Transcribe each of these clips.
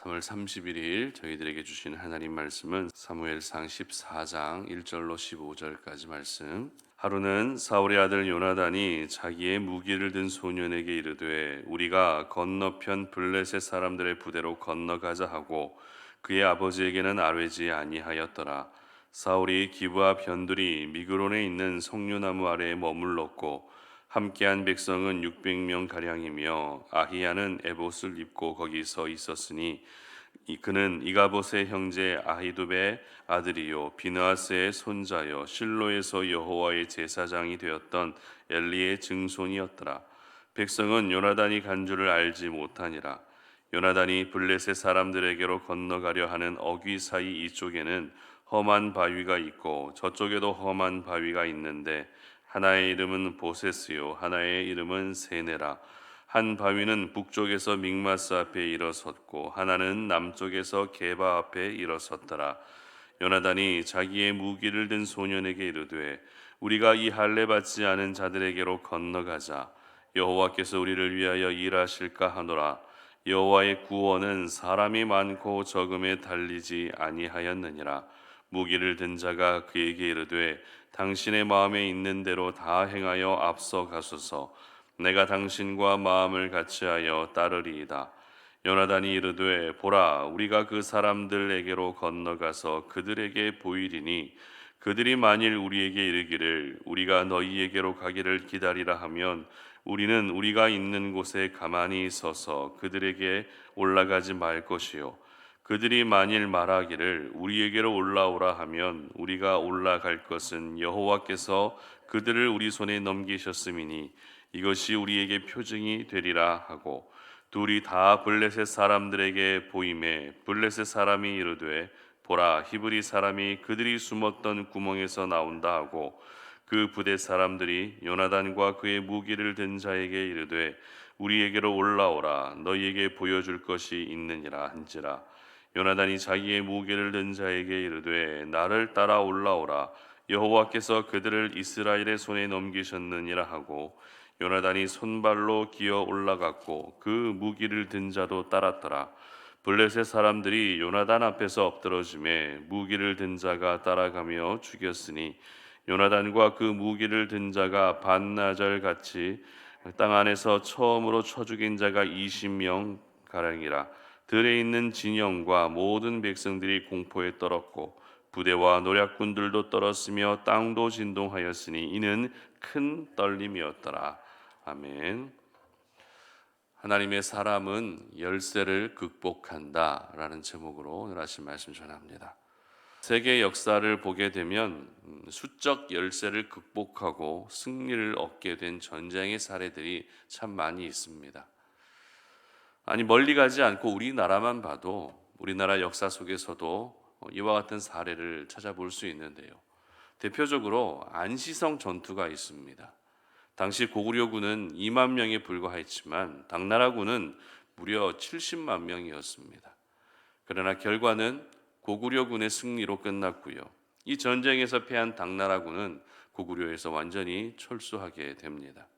3월 31일 저희들에게 주신 하나님 말씀은 사무엘상 14장 1절로 15절까지 말씀. 하루는 사울의 아들 요나단이 자기의 무기를 든 소년에게 이르되 우리가 건너편 블레셋 사람들의 부대로 건너가자 하고 그의 아버지에게는 아뢰지 아니하였더라. 사울이 기브아 변두리 미그론에 있는 석류나무 아래에 머물렀고 함께한 백성은 600명 가량이며 아히야는 에봇을 입고 거기 서 있었으니 그는 이가봇의 형제 아히두베의 아들이요 비느하스의 손자요 실로에서 여호와의 제사장이 되었던 엘리의 증손이었더라. 백성은 요나단이 간 줄을 알지 못하니라. 요나단이 블레셋 사람들에게로 건너가려 하는 어귀 사이 이쪽에는 험한 바위가 있고 저쪽에도 험한 바위가 있는데 하나의 이름은 보세스요 하나의 이름은 세네라. 한 바위는 북쪽에서 믹마스 앞에 일어섰고 하나는 남쪽에서 게바 앞에 일어섰더라. 요나단이 자기의 무기를 든 소년에게 이르되 우리가 이 할례 받지 않은 자들에게로 건너가자. 여호와께서 우리를 위하여 일하실까 하노라. 여호와의 구원은 사람이 많고 적음에 달리지 아니하였느니라. 무기를 든 자가 그에게 이르되 당신의 마음에 있는 대로 다 행하여 앞서 가소서. 내가 당신과 마음을 같이하여 따르리이다. 요나단이 이르되 보라 우리가 그 사람들에게로 건너가서 그들에게 보이리니 그들이 만일 우리에게 이르기를 우리가 너희에게로 가기를 기다리라 하면 우리는 우리가 있는 곳에 가만히 서서 그들에게 올라가지 말 것이요 그들이 만일 말하기를 우리에게로 올라오라 하면 우리가 올라갈 것은 여호와께서 그들을 우리 손에 넘기셨음이니 이것이 우리에게 표징이 되리라 하고 둘이 다 블레셋 사람들에게 보임에 블레셋 사람이 이르되 보라 히브리 사람이 그들이 숨었던 구멍에서 나온다 하고 그 부대 사람들이 요나단과 그의 무기를 든 자에게 이르되 우리에게로 올라오라 너희에게 보여줄 것이 있느니라 한지라. 요나단이 자기의 무기를 든 자에게 이르되 나를 따라 올라오라 여호와께서 그들을 이스라엘의 손에 넘기셨느니라 하고 요나단이 손발로 기어 올라갔고 그 무기를 든 자도 따랐더라. 블레셋 사람들이 요나단 앞에서 엎드러짐에 무기를 든 자가 따라가며 죽였으니 요나단과 그 무기를 든 자가 반나절 같이 땅 안에서 처음으로 쳐 죽인 자가 20명 가량이라. 들에 있는 진영과 모든 백성들이 공포에 떨었고 부대와 노략군들도 떨었으며 땅도 진동하였으니 이는 큰 떨림이었더라. 아멘. 하나님의 사람은 열세를 극복한다라는 제목으로 오늘 아침 말씀 전합니다. 세계 역사를 보게 되면 수적 열세를 극복하고 승리를 얻게 된 전쟁의 사례들이 참 많이 있습니다. 아니 멀리 가지 않고 우리나라만 봐도 우리나라 역사 속에서도 이와 같은 사례를 찾아볼 수 있는데요. 대표적으로 안시성 전투가 있습니다. 당시 고구려군은 2만 명에 불과했지만 당나라군은 무려 70만 명이었습니다. 그러나 결과는 고구려군의 승리로 끝났고요. 이 전쟁에서 패한 당나라군은 고구려에서 완전히 철수하게 됩니다.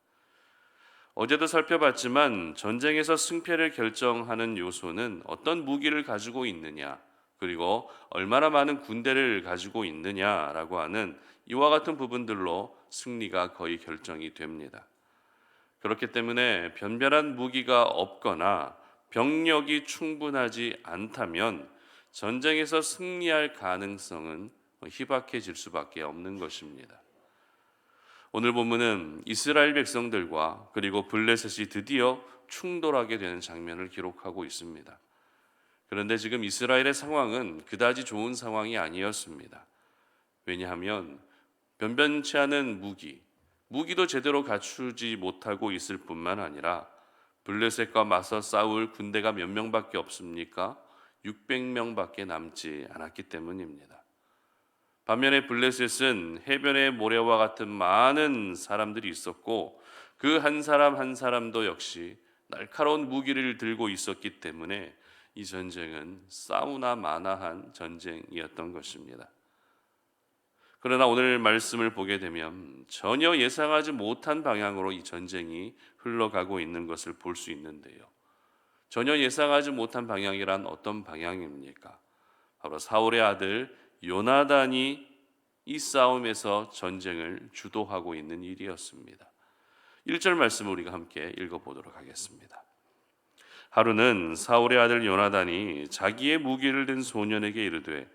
어제도 살펴봤지만 전쟁에서 승패를 결정하는 요소는 어떤 무기를 가지고 있느냐, 그리고 얼마나 많은 군대를 가지고 있느냐라고 하는 이와 같은 부분들로 승리가 거의 결정이 됩니다. 그렇기 때문에 변별한 무기가 없거나 병력이 충분하지 않다면 전쟁에서 승리할 가능성은 희박해질 수밖에 없는 것입니다. 오늘 본문은 이스라엘 백성들과 그리고 블레셋이 드디어 충돌하게 되는 장면을 기록하고 있습니다. 그런데 지금 이스라엘의 상황은 그다지 좋은 상황이 아니었습니다. 왜냐하면 변변치 않은 무기도 제대로 갖추지 못하고 있을 뿐만 아니라 블레셋과 맞서 싸울 군대가 몇 명밖에 없습니까? 600명밖에 남지 않았기 때문입니다. 반면에 블레셋은 해변의 모래와 같은 많은 사람들이 있었고 그 한 사람 한 사람도 역시 날카로운 무기를 들고 있었기 때문에 이 전쟁은 싸우나 마나한 전쟁이었던 것입니다. 그러나 오늘 말씀을 보게 되면 전혀 예상하지 못한 방향으로 이 전쟁이 흘러가고 있는 것을 볼 수 있는데요. 전혀 예상하지 못한 방향이란 어떤 방향입니까? 바로 사울의 아들 요나단이 이 싸움에서 전쟁을 주도하고 있는 일이었습니다. 1절 말씀을 우리가 함께 읽어보도록 하겠습니다. 하루는 사울의 아들 요나단이 자기의 무기를 든 소년에게 이르되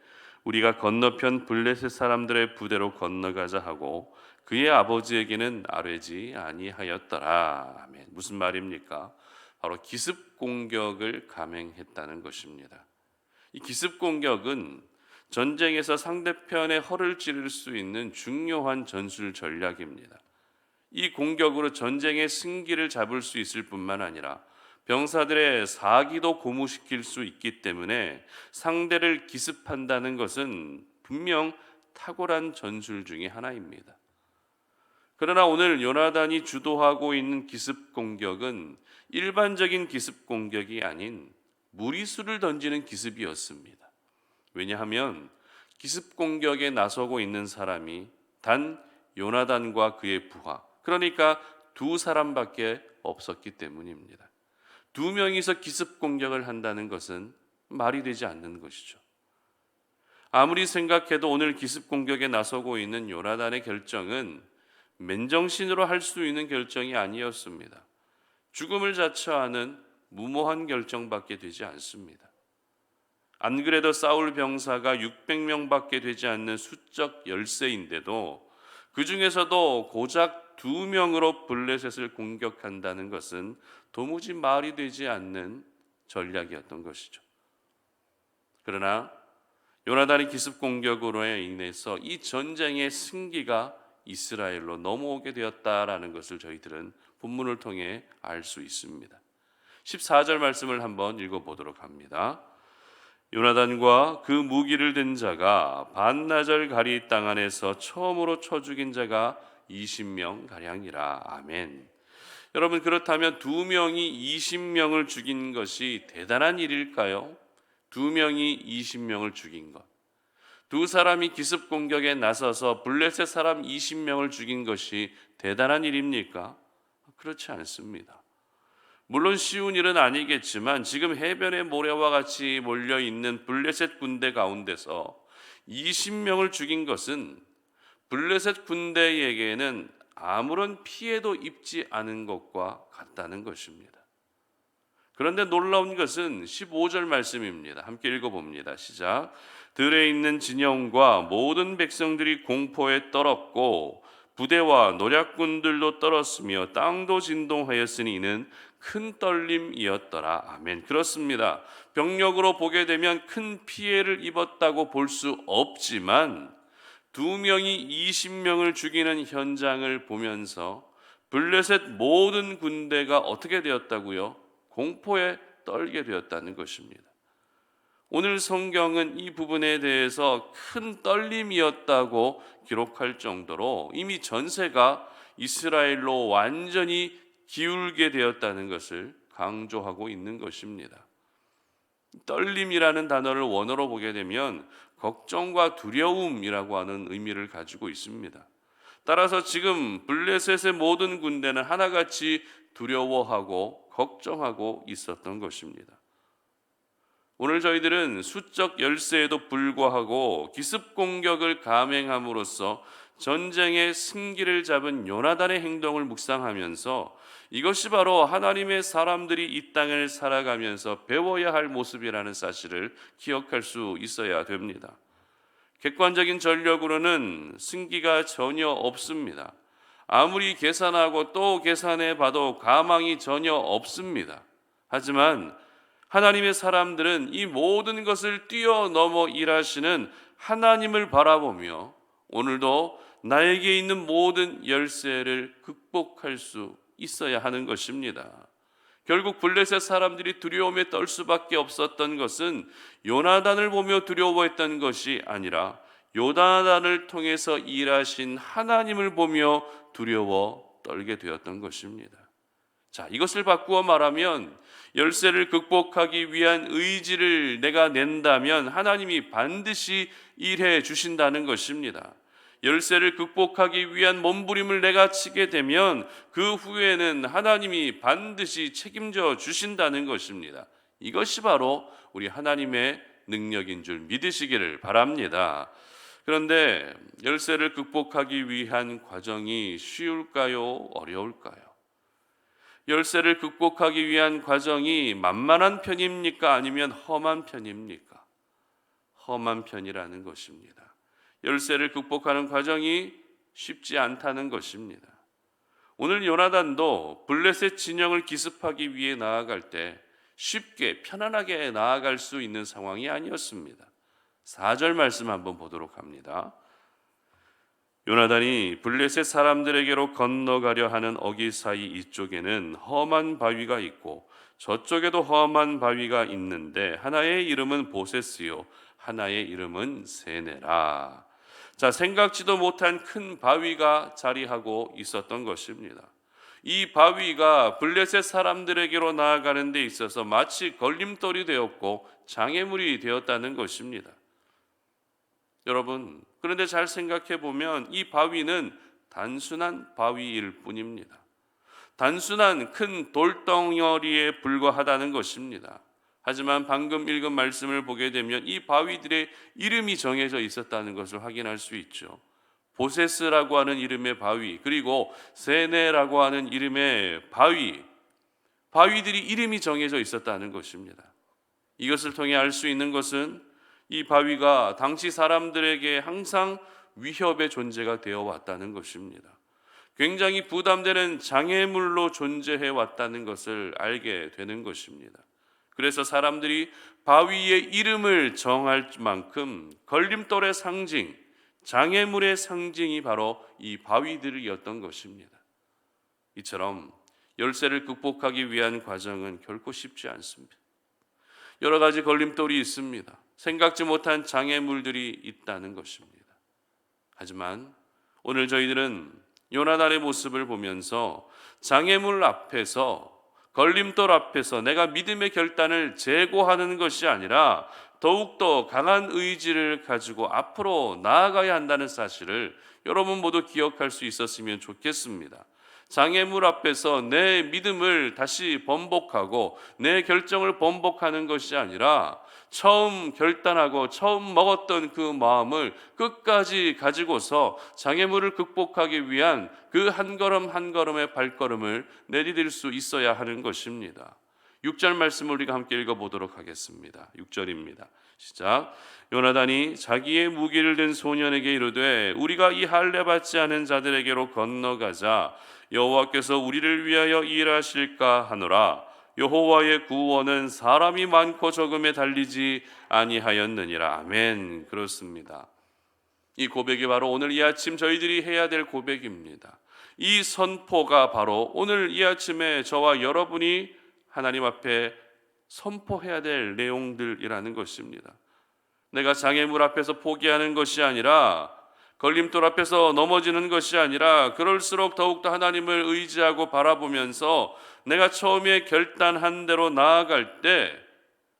우리가 건너편 블레셋 사람들의 부대로 건너가자 하고 그의 아버지에게는 아뢰지 아니하였더라. 아멘. 무슨 말입니까? 바로 기습 공격을 감행했다는 것입니다. 이 기습 공격은 전쟁에서 상대편의 허를 찌를 수 있는 중요한 전술 전략입니다. 이 공격으로 전쟁의 승기를 잡을 수 있을 뿐만 아니라 병사들의 사기도 고무시킬 수 있기 때문에 상대를 기습한다는 것은 분명 탁월한 전술 중에 하나입니다. 그러나 오늘 요나단이 주도하고 있는 기습 공격은 일반적인 기습 공격이 아닌 무리수를 던지는 기습이었습니다. 왜냐하면 기습 공격에 나서고 있는 사람이 단 요나단과 그의 부하, 그러니까 두 사람밖에 없었기 때문입니다. 두 명이서 기습 공격을 한다는 것은 말이 되지 않는 것이죠. 아무리 생각해도 오늘 기습 공격에 나서고 있는 요나단의 결정은 맨정신으로 할 수 있는 결정이 아니었습니다. 죽음을 자처하는 무모한 결정밖에 되지 않습니다. 안 그래도 사울 병사가 600명밖에 되지 않는 수적 열세인데도 그 중에서도 고작 2명으로 블레셋을 공격한다는 것은 도무지 말이 되지 않는 전략이었던 것이죠. 그러나 요나단의 기습 공격으로 인해서 이 전쟁의 승기가 이스라엘로 넘어오게 되었다라는 것을 저희들은 본문을 통해 알 수 있습니다. 14절 말씀을 한번 읽어보도록 합니다. 요나단과 그 무기를 든 자가 반나절 가리 땅 안에서 처음으로 쳐 죽인 자가 20명 가량이라. 아멘. 여러분, 그렇다면 두 명이 20명을 죽인 것이 대단한 일일까요? 두 명이 20명을 죽인 것, 두 사람이 기습 공격에 나서서 블레셋 사람 20명을 죽인 것이 대단한 일입니까? 그렇지 않습니다. 물론 쉬운 일은 아니겠지만 지금 해변의 모래와 같이 몰려있는 블레셋 군대 가운데서 20명을 죽인 것은 블레셋 군대에게는 아무런 피해도 입지 않은 것과 같다는 것입니다. 그런데 놀라운 것은 15절 말씀입니다. 함께 읽어봅니다. 시작. 들에 있는 진영과 모든 백성들이 공포에 떨었고 부대와 노략군들도 떨었으며 땅도 진동하였으니 이는 큰 떨림이었더라. 아멘. 그렇습니다. 병력으로 보게 되면 큰 피해를 입었다고 볼 수 없지만 두 명이 20명을 죽이는 현장을 보면서 블레셋 모든 군대가 어떻게 되었다고요? 공포에 떨게 되었다는 것입니다. 오늘 성경은 이 부분에 대해서 큰 떨림이었다고 기록할 정도로 이미 전세가 이스라엘로 완전히 기울게 되었다는 것을 강조하고 있는 것입니다. 떨림이라는 단어를 원어로 보게 되면 걱정과 두려움이라고 하는 의미를 가지고 있습니다. 따라서 지금 블레셋의 모든 군대는 하나같이 두려워하고 걱정하고 있었던 것입니다. 오늘 저희들은 수적 열세에도 불구하고 기습 공격을 감행함으로써 전쟁의 승기를 잡은 요나단의 행동을 묵상하면서 이것이 바로 하나님의 사람들이 이 땅을 살아가면서 배워야 할 모습이라는 사실을 기억할 수 있어야 됩니다. 객관적인 전력으로는 승기가 전혀 없습니다. 아무리 계산하고 또 계산해 봐도 가망이 전혀 없습니다. 하지만 하나님의 사람들은 이 모든 것을 뛰어넘어 일하시는 하나님을 바라보며 오늘도 나에게 있는 모든 열세를 극복할 수 있어야 하는 것입니다. 결국 블레셋 사람들이 두려움에 떨 수밖에 없었던 것은 요나단을 보며 두려워했던 것이 아니라 요나단을 통해서 일하신 하나님을 보며 두려워 떨게 되었던 것입니다. 자, 이것을 바꾸어 말하면 열세를 극복하기 위한 의지를 내가 낸다면 하나님이 반드시 일해 주신다는 것입니다. 열쇠를 극복하기 위한 몸부림을 내가 치게 되면 그 후에는 하나님이 반드시 책임져 주신다는 것입니다. 이것이 바로 우리 하나님의 능력인 줄 믿으시기를 바랍니다. 그런데 열쇠를 극복하기 위한 과정이 쉬울까요? 어려울까요? 열쇠를 극복하기 위한 과정이 만만한 편입니까? 아니면 험한 편입니까? 험한 편이라는 것입니다. 열쇠를 극복하는 과정이 쉽지 않다는 것입니다. 오늘 요나단도 블레셋 진영을 기습하기 위해 나아갈 때 쉽게 편안하게 나아갈 수 있는 상황이 아니었습니다. 4절 말씀 한번 보도록 합니다. 요나단이 블레셋 사람들에게로 건너가려 하는 어기 사이 이쪽에는 험한 바위가 있고 저쪽에도 험한 바위가 있는데 하나의 이름은 보세스요 하나의 이름은 세네라. 자, 생각지도 못한 큰 바위가 자리하고 있었던 것입니다. 이 바위가 블레셋 사람들에게로 나아가는 데 있어서 마치 걸림돌이 되었고 장애물이 되었다는 것입니다. 여러분, 그런데 잘 생각해 보면 이 바위는 단순한 바위일 뿐입니다. 단순한 큰 돌덩어리에 불과하다는 것입니다. 하지만 방금 읽은 말씀을 보게 되면 이 바위들의 이름이 정해져 있었다는 것을 확인할 수 있죠. 보세스라고 하는 이름의 바위, 그리고 세네라고 하는 이름의 바위들이 이름이 정해져 있었다는 것입니다. 이것을 통해 알 수 있는 것은 이 바위가 당시 사람들에게 항상 위협의 존재가 되어 왔다는 것입니다. 굉장히 부담되는 장애물로 존재해 왔다는 것을 알게 되는 것입니다. 그래서 사람들이 바위의 이름을 정할 만큼 걸림돌의 상징, 장애물의 상징이 바로 이 바위들이었던 것입니다. 이처럼 열쇠를 극복하기 위한 과정은 결코 쉽지 않습니다. 여러 가지 걸림돌이 있습니다. 생각지 못한 장애물들이 있다는 것입니다. 하지만 오늘 저희들은 요나단의 모습을 보면서 장애물 앞에서, 걸림돌 앞에서 내가 믿음의 결단을 제고하는 것이 아니라 더욱더 강한 의지를 가지고 앞으로 나아가야 한다는 사실을 여러분 모두 기억할 수 있었으면 좋겠습니다. 장애물 앞에서 내 믿음을 다시 번복하고 내 결정을 번복하는 것이 아니라 처음 결단하고 처음 먹었던 그 마음을 끝까지 가지고서 장애물을 극복하기 위한 그 한 걸음 한 걸음의 발걸음을 내디딜 수 있어야 하는 것입니다. 6절 말씀을 우리가 함께 읽어보도록 하겠습니다. 6절입니다. 시작. 요나단이 자기의 무기를 든 소년에게 이르되 우리가 이 할례 받지 않은 자들에게로 건너가자. 여호와께서 우리를 위하여 일하실까 하노라. 여호와의 구원은 사람이 많고 적음에 달리지 아니하였느니라. 아멘. 그렇습니다. 이 고백이 바로 오늘 이 아침 저희들이 해야 될 고백입니다. 이 선포가 바로 오늘 이 아침에 저와 여러분이 하나님 앞에 선포해야 될 내용들이라는 것입니다. 내가 장애물 앞에서 포기하는 것이 아니라, 걸림돌 앞에서 넘어지는 것이 아니라, 그럴수록 더욱더 하나님을 의지하고 바라보면서 내가 처음에 결단한 대로 나아갈 때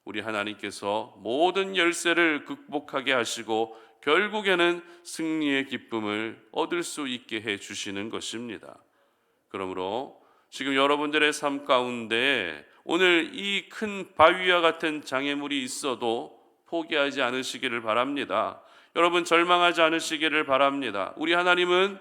우리 하나님께서 모든 열쇠를 극복하게 하시고 결국에는 승리의 기쁨을 얻을 수 있게 해 주시는 것입니다. 그러므로 지금 여러분들의 삶 가운데 오늘 이 큰 바위와 같은 장애물이 있어도 포기하지 않으시기를 바랍니다. 여러분 절망하지 않으시기를 바랍니다. 우리 하나님은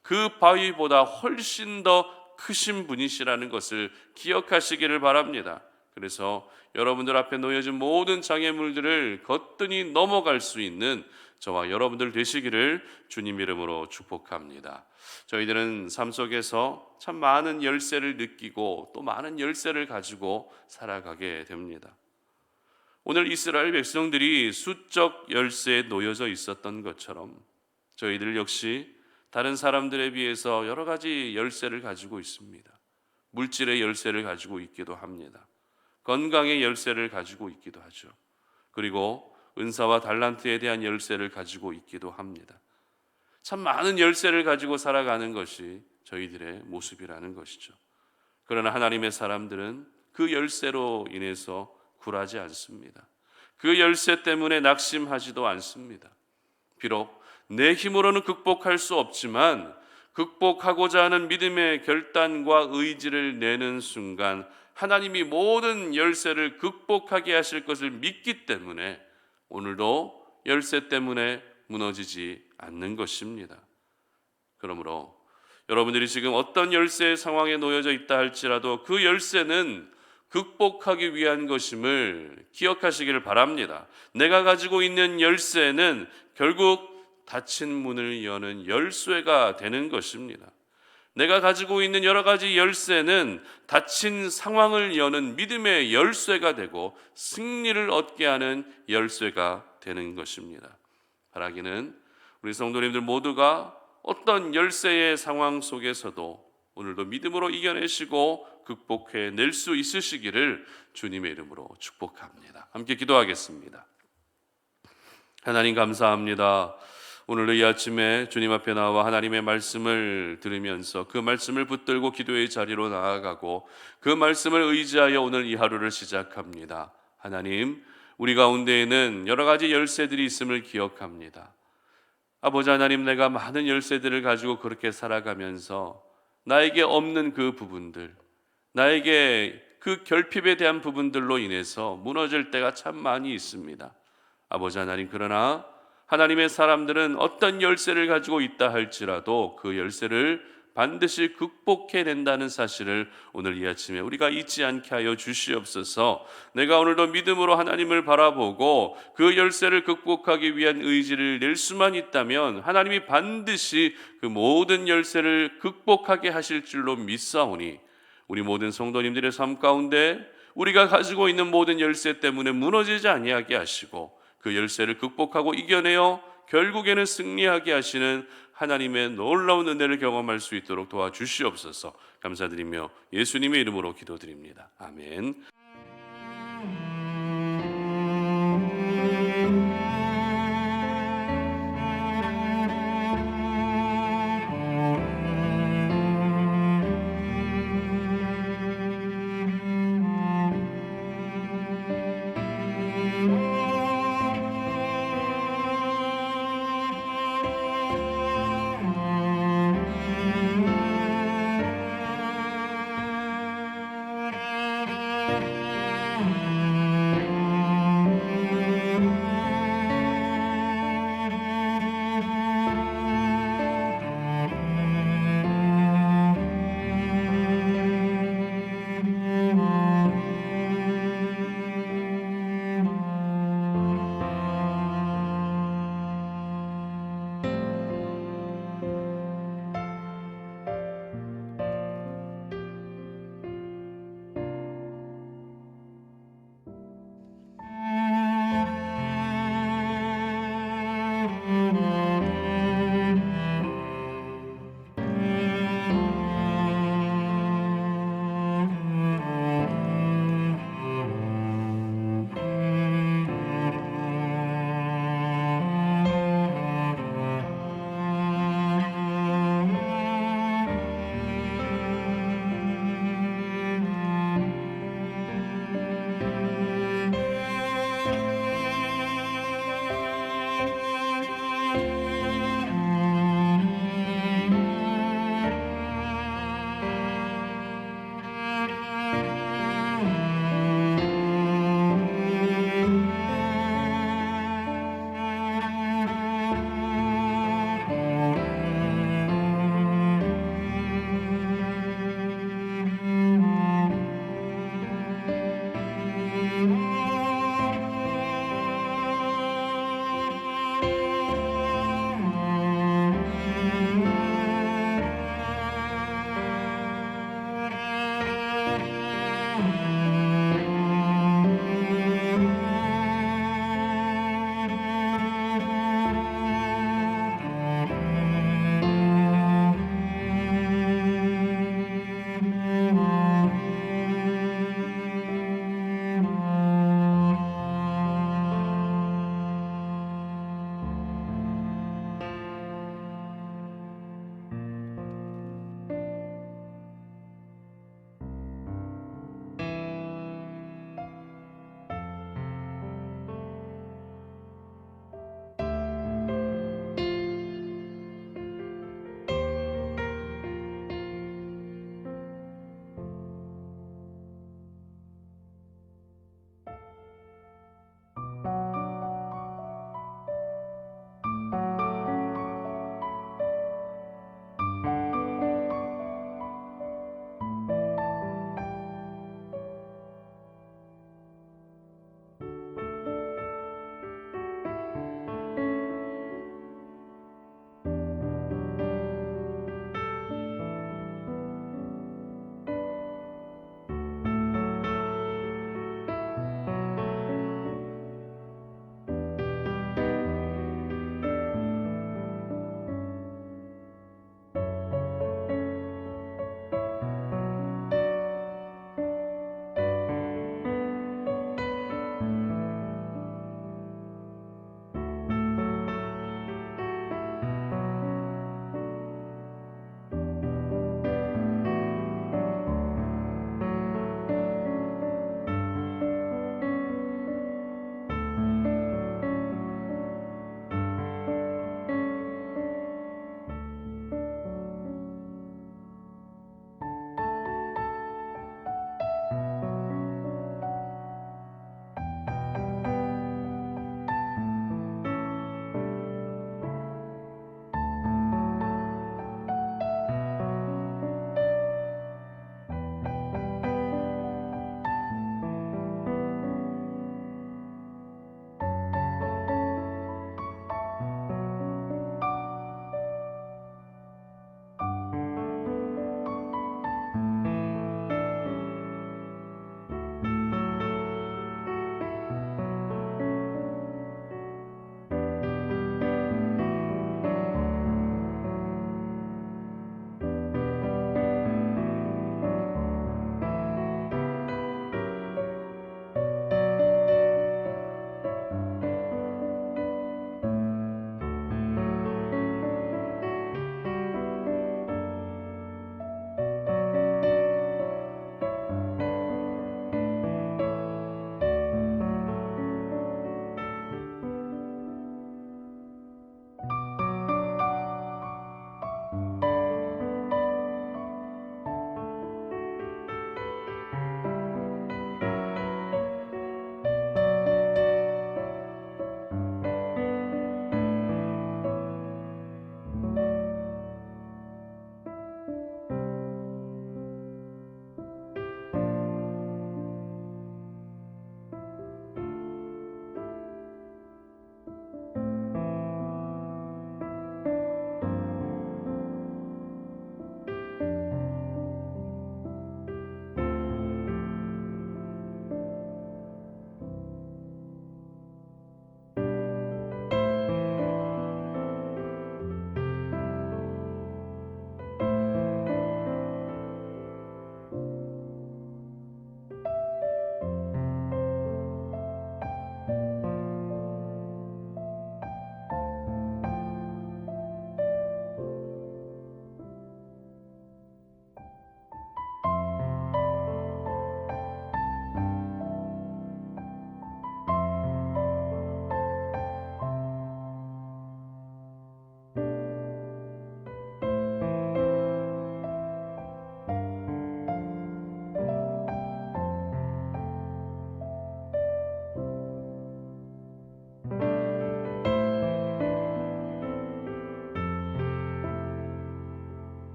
그 바위보다 훨씬 더 크신 분이시라는 것을 기억하시기를 바랍니다. 그래서 여러분들 앞에 놓여진 모든 장애물들을 거뜬히 넘어갈 수 있는 저와 여러분들 되시기를 주님 이름으로 축복합니다. 저희들은 삶 속에서 참 많은 열쇠를 느끼고 또 많은 열쇠를 가지고 살아가게 됩니다. 오늘 이스라엘 백성들이 수적 열쇠에 놓여져 있었던 것처럼 저희들 역시 다른 사람들에 비해서 여러 가지 열쇠를 가지고 있습니다. 물질의 열쇠를 가지고 있기도 합니다. 건강의 열쇠를 가지고 있기도 하죠. 그리고 은사와 달란트에 대한 열쇠를 가지고 있기도 합니다. 참 많은 열쇠를 가지고 살아가는 것이 저희들의 모습이라는 것이죠. 그러나 하나님의 사람들은 그 열쇠로 인해서 굴하지 않습니다. 그 열쇠 때문에 낙심하지도 않습니다. 비록 내 힘으로는 극복할 수 없지만 극복하고자 하는 믿음의 결단과 의지를 내는 순간 하나님이 모든 열쇠를 극복하게 하실 것을 믿기 때문에 오늘도 열쇠 때문에 무너지지 않는 것입니다. 그러므로 여러분들이 지금 어떤 열쇠의 상황에 놓여져 있다 할지라도 그 열쇠는 극복하기 위한 것임을 기억하시기를 바랍니다. 내가 가지고 있는 열쇠는 결국 닫힌 문을 여는 열쇠가 되는 것입니다. 내가 가지고 있는 여러 가지 열쇠는 닫힌 상황을 여는 믿음의 열쇠가 되고 승리를 얻게 하는 열쇠가 되는 것입니다. 바라기는 우리 성도님들 모두가 어떤 열쇠의 상황 속에서도 오늘도 믿음으로 이겨내시고 극복해낼 수 있으시기를 주님의 이름으로 축복합니다. 함께 기도하겠습니다. 하나님 감사합니다. 오늘도 이 아침에 주님 앞에 나와 하나님의 말씀을 들으면서 그 말씀을 붙들고 기도의 자리로 나아가고 그 말씀을 의지하여 오늘 이 하루를 시작합니다. 하나님, 우리 가운데에는 여러 가지 열쇠들이 있음을 기억합니다. 아버지 하나님, 내가 많은 열쇠들을 가지고 그렇게 살아가면서 나에게 없는 그 부분들, 나에게 그 결핍에 대한 부분들로 인해서 무너질 때가 참 많이 있습니다. 아버지 하나님, 그러나 하나님의 사람들은 어떤 열쇠를 가지고 있다 할지라도 그 열쇠를 반드시 극복해낸다는 사실을 오늘 이 아침에 우리가 잊지 않게 하여 주시옵소서. 내가 오늘도 믿음으로 하나님을 바라보고 그 열쇠를 극복하기 위한 의지를 낼 수만 있다면 하나님이 반드시 그 모든 열쇠를 극복하게 하실 줄로 믿사오니 우리 모든 성도님들의 삶 가운데 우리가 가지고 있는 모든 열쇠 때문에 무너지지 아니하게 하시고 그 열쇠를 극복하고 이겨내어 결국에는 승리하게 하시는 하나님의 놀라운 은혜를 경험할 수 있도록 도와주시옵소서. 감사드리며 예수님의 이름으로 기도드립니다. 아멘.